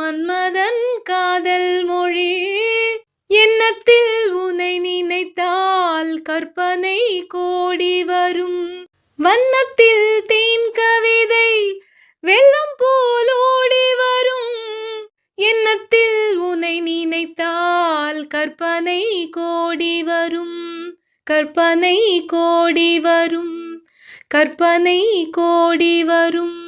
மன்மதன் காதல் மொழி. எண்ணத்தில் உனை நினைத்தால் கற்பனை கோடி வரும். வண்ணத்தில் தேன் கவிதை வெள்ளம் போல் ஓடி வரும். எண்ணத்தில் உனை நினைத்தால் கற்பனை கோடி வரும். கற்பனை கோடி வரும். கற்பனை கோடி வரும்.